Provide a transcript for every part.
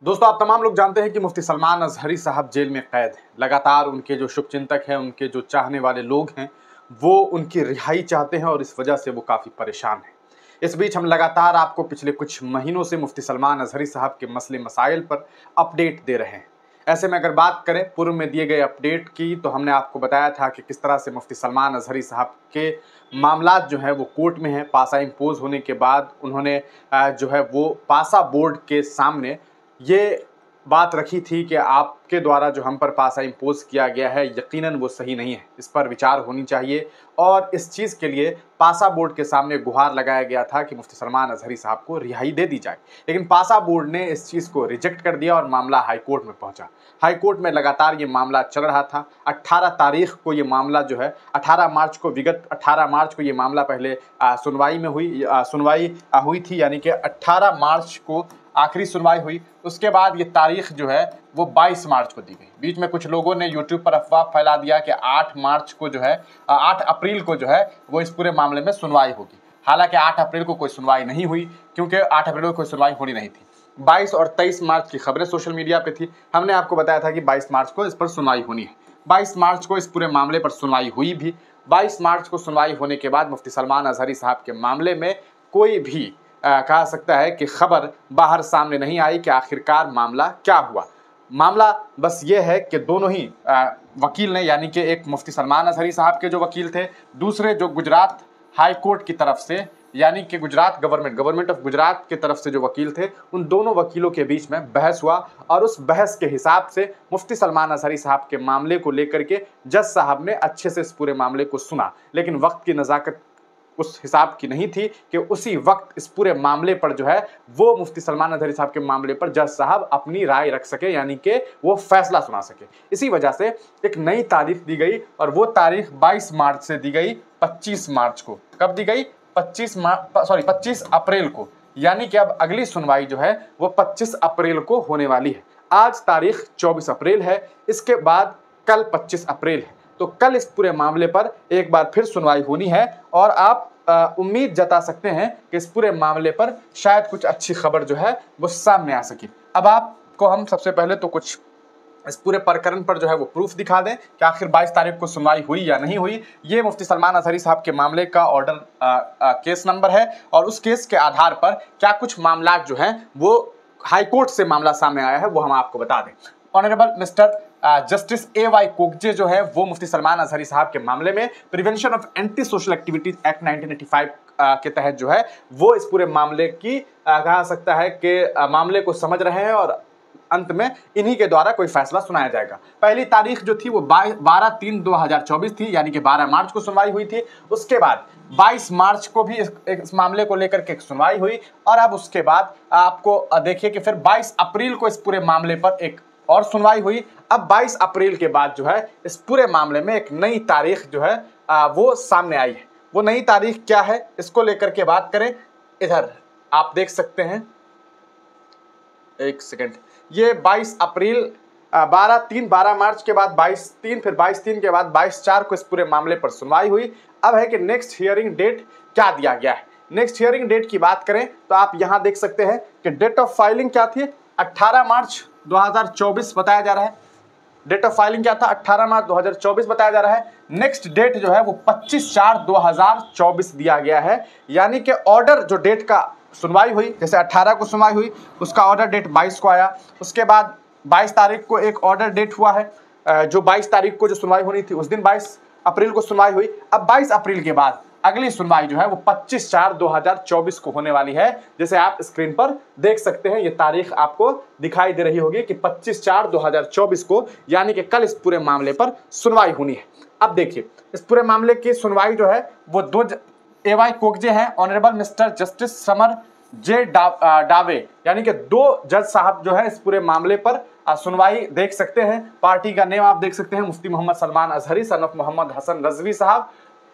दोस्तों, आप तमाम लोग जानते हैं कि मुफ्ती सलमान अजहरी साहब जेल में कैद हैं। लगातार उनके जो शुभचिंतक हैं, उनके जो चाहने वाले लोग हैं, वो उनकी रिहाई चाहते हैं और इस वजह से वो काफ़ी परेशान हैं। इस बीच हम लगातार आपको पिछले कुछ महीनों से मुफ्ती सलमान अजहरी साहब के मसले मसाइल पर अपडेट दे रहे हैं। ऐसे में अगर बात करें पूर्व में दिए गए अपडेट की, तो हमने आपको बताया था कि किस तरह से मुफ्ती सलमान अजहरी साहब के मामलात जो है वो कोर्ट में हैं। पासा इम्पोज होने के बाद उन्होंने जो है वो पासा बोर्ड के सामने ये बात रखी थी कि आपके द्वारा जो हम पर पासा इम्पोज किया गया है, यकीनन वो सही नहीं है, इस पर विचार होनी चाहिए। और इस चीज़ के लिए पासा बोर्ड के सामने गुहार लगाया गया था कि मुफ्ती सलमान अजहरी साहब को रिहाई दे दी जाए। लेकिन पासा बोर्ड ने इस चीज़ को रिजेक्ट कर दिया और मामला हाईकोर्ट में पहुंचा। हाईकोर्ट में लगातार ये मामला चल रहा था। 18 तारीख को ये मामला जो है 18 मार्च को विगत 18 मार्च को ये मामला पहले सुनवाई में हुई थी, यानी कि 18 मार्च को आखिरी सुनवाई हुई। उसके बाद ये तारीख जो है वो 22 मार्च को दी गई। बीच में कुछ लोगों ने यूट्यूब पर अफवाह फैला दिया कि 8 मार्च को जो है 8 अप्रैल को जो है वो इस पूरे मामले में सुनवाई होगी। हालांकि 8 अप्रैल को कोई सुनवाई नहीं हुई, क्योंकि 8 अप्रैल को कोई सुनवाई होनी नहीं थी। 22 और 23 मार्च की खबरें सोशल मीडिया पे थी। हमने आपको बताया था कि 22 मार्च को इस पर सुनवाई होनी है। 22 मार्च को इस पूरे मामले पर सुनवाई हुई भी। 22 मार्च को सुनवाई होने के बाद मुफ्ती सलमान अजहरी साहब के मामले में कोई भी कहा सकता है कि खबर बाहर सामने नहीं आई कि आखिरकार मामला क्या हुआ। मामला बस ये है कि दोनों ही वकील ने, यानी कि एक मुफ्ती सलमान अजहरी साहब के जो वकील थे, दूसरे जो गुजरात हाई कोर्ट की तरफ से, यानी कि गुजरात गवर्नमेंट ऑफ गुजरात की तरफ से जो वकील थे, उन दोनों वकीलों के बीच में बहस हुआ। और उस बहस के हिसाब से मुफ्ती सलमान अजहरी साहब के मामले को लेकर के जज साहब ने अच्छे से इस पूरे मामले को सुना। लेकिन वक्त की नज़ाकत उस हिसाब की नहीं थी कि उसी वक्त इस पूरे मामले पर जो है वो मुफ्ती सलमान अजहरी साहब के मामले पर जज साहब अपनी राय रख सके, यानी कि वो फैसला सुना सके। इसी वजह से एक नई तारीख दी गई और वो तारीख 22 मार्च से दी गई 25 मार्च को। कब दी गई? 25 अप्रैल को। यानी कि अब अगली सुनवाई जो है वो 25 अप्रैल को होने वाली है। आज तारीख 24 अप्रैल है, इसके बाद कल 25 अप्रैल है। तो कल इस पूरे मामले पर एक बार फिर सुनवाई होनी है और आप उम्मीद जता सकते हैं कि इस पूरे मामले पर शायद कुछ अच्छी खबर जो है वो सामने आ सके। अब आपको हम सबसे पहले तो कुछ इस पूरे प्रकरण पर जो है वो प्रूफ दिखा दें कि आखिर 22 तारीख को सुनवाई हुई या नहीं हुई। ये मुफ्ती सलमान अजहरी साहब के मामले का ऑर्डर केस नंबर है और उस केस के आधार पर क्या कुछ मामला जो हैं वो हाईकोर्ट से मामला सामने आया है, वो हम आपको बता दें। Honourable mister justice A.Y. Kokje जो है वो मुफ्ती सलमान अजहरी साहब के मामले में prevention of anti social activities act 1985 के तहत जो है वो इस पूरे मामले की कहा सकता है कि मामले को समझ रहे हैं और अंत में इन्हीं के द्वारा कोई फैसला सुनाया जाएगा। पहली तारीख जो थी वो 12/3/2024 थी, यानी कि 12 मार्च को सुनवाई हुई थी। उसके बाद 22 मार्च को भी इस मामले को लेकर के एक सुनवाई हुई और अब उसके बाद आपको देखिए कि फिर 22 अप्रैल को इस पूरे मामले पर एक और सुनवाई हुई। अब 22 अप्रैल के बाद जो है इस पूरे मामले में एक नई तारीख जो है वो सामने आई है। वो नई तारीख क्या है, इसको लेकर के बात करें। इधर आप देख सकते हैं, एक सेकंड, ये 22 अप्रैल 12 मार्च के बाद 22/3, फिर 22/3 के बाद 22/4 को इस पूरे मामले पर सुनवाई हुई। अब है कि नेक्स्ट हियरिंग डेट क्या दिया गया है। नेक्स्ट हियरिंग डेट की बात करें तो आप यहां देख सकते हैं कि डेट ऑफ फाइलिंग क्या थी, 18 मार्च 2024 बताया जा रहा है। डेट ऑफ फाइलिंग क्या था, 18 मार्च 2024 बताया जा रहा है। नेक्स्ट डेट जो है वो 25/4/2024 दिया गया है। यानी कि ऑर्डर जो डेट का सुनवाई हुई, जैसे 18 को सुनवाई हुई, उसका ऑर्डर डेट 22 को आया। उसके बाद 22 तारीख को एक ऑर्डर डेट हुआ है, जो 22 तारीख को जो सुनवाई होनी थी उस दिन 22 अप्रैल को सुनवाई हुई। अब 22 अप्रैल के बाद अगली सुनवाई जो है वो 25/4/2024 को होने वाली है। जैसे आप स्क्रीन पर देख सकते हैं, ये तारीख आपको दिखाई दे रही होगी कि 25/4/2024 को, यानी कि कल इस पूरे मामले पर सुनवाई होनी है। अब देखिए, इस पूरे मामले की सुनवाई जो है वो दो A.Y. कोकजे हैं, ऑनरेबल मिस्टर जस्टिस समर जे डावे, यानी कि 2 जज साहब जो है इस पूरे मामले पर सुनवाई देख सकते हैं। पार्टी का नेम आप देख सकते हैं, मुफ्ती मोहम्मद सलमान अजहरी सन ऑफ मोहम्मद हसन रजवी साहब।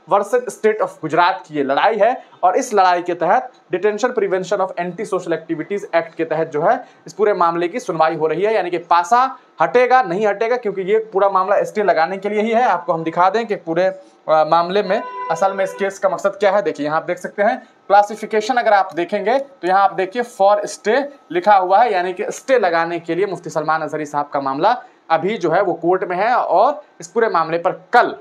वर्सेस स्टेट ऑफ गुजरात की ये लड़ाई है और इस लड़ाई के तहत detention prevention of anti social activities act के तहत जो है इस पूरे मामले की सुनवाई हो रही है। यानी कि पासा हटेगा नहीं हटेगा, क्योंकि ये पूरा मामला स्टे लगाने के लिए ही है। आपको हम दिखा दें कि पूरे मामले में असल में इस केस का मकसद क्या है। देखिए यहाँ आप देख सकते हैं क्लासिफिकेशन, अगर आप देखेंगे तो यहाँ आप देखिए फॉर स्टे लिखा हुआ है, यानी कि स्टे लगाने के लिए मुफ्ती सलमान अजहरी साहब का मामला अभी जो है वो कोर्ट में है और इस पूरे मामले पर कल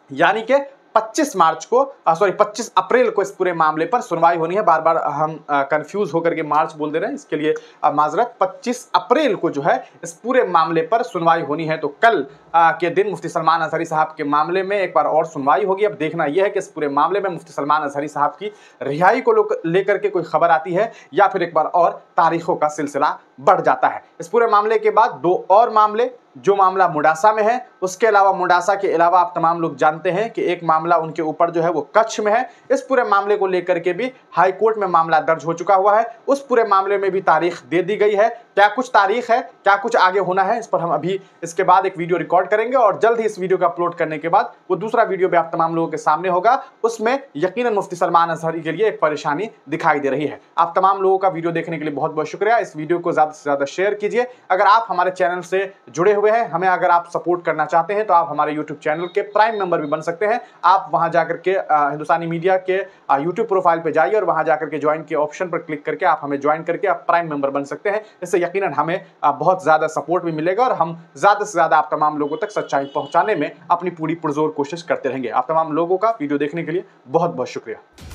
यानी कि 25 अप्रैल को इस पूरे मामले पर सुनवाई होनी है। बार बार हम कंफ्यूज होकर के मार्च बोल दे रहे हैं, इसके लिए माजरत। 25 अप्रैल को जो है इस पूरे मामले पर सुनवाई होनी है। तो कल के दिन मुफ्ती सलमान अजहरी साहब के मामले में एक बार और सुनवाई होगी। अब देखना यह है कि इस पूरे मामले में मुफ्ती सलमान अजहरी साहब की रिहाई को लेकर के कोई खबर आती है या फिर एक बार और तारीखों का सिलसिला बढ़ जाता है। इस पूरे मामले के बाद दो और मामले, जो मामला मुडासा में है, उसके अलावा मुडासा के अलावा आप तमाम लोग जानते हैं कि एक मामला उनके ऊपर जो है वो कच्छ में है। इस पूरे मामले को लेकर के भी हाई कोर्ट में मामला दर्ज हो चुका हुआ है। उस पूरे मामले में भी तारीख दे दी गई है। क्या कुछ तारीख है, क्या कुछ आगे होना है, इस पर हम अभी इसके बाद एक वीडियो रिकॉर्ड करेंगे और जल्द ही इस वीडियो को अपलोड करने के बाद वो दूसरा वीडियो भी आप तमाम लोगों के सामने होगा। उसमें यकीनन मुफ्ती सलमान अजहरी के लिए एक परेशानी दिखाई दे रही है। आप तमाम लोगों का वीडियो देखने के लिए बहुत बहुत शुक्रिया। इस वीडियो को ज़्यादा से ज़्यादा शेयर कीजिए। अगर आप हमारे चैनल से जुड़े हुए हैं, हमें अगर आप सपोर्ट करना चाहते हैं तो आप हमारे यूट्यूब चैनल के प्राइम मेंबर भी बन सकते हैं। आप वहां जाकर के हिंदुस्तानी मीडिया के यूट्यूब प्रोफाइल पे जाइए और वहां जाकर के ज्वाइन के ऑप्शन पर क्लिक करके आप हमें ज्वाइन करके आप प्राइम मेंबर बन सकते हैं। इससे यकीनन हमें बहुत ज़्यादा सपोर्ट भी मिलेगा और हम ज़्यादा से ज़्यादा आप तमाम लोगों तक सच्चाई पहुंचाने में अपनी पूरी पुरजोर कोशिश करते रहेंगे। आप तमाम लोगों का वीडियो देखने के लिए बहुत बहुत शुक्रिया।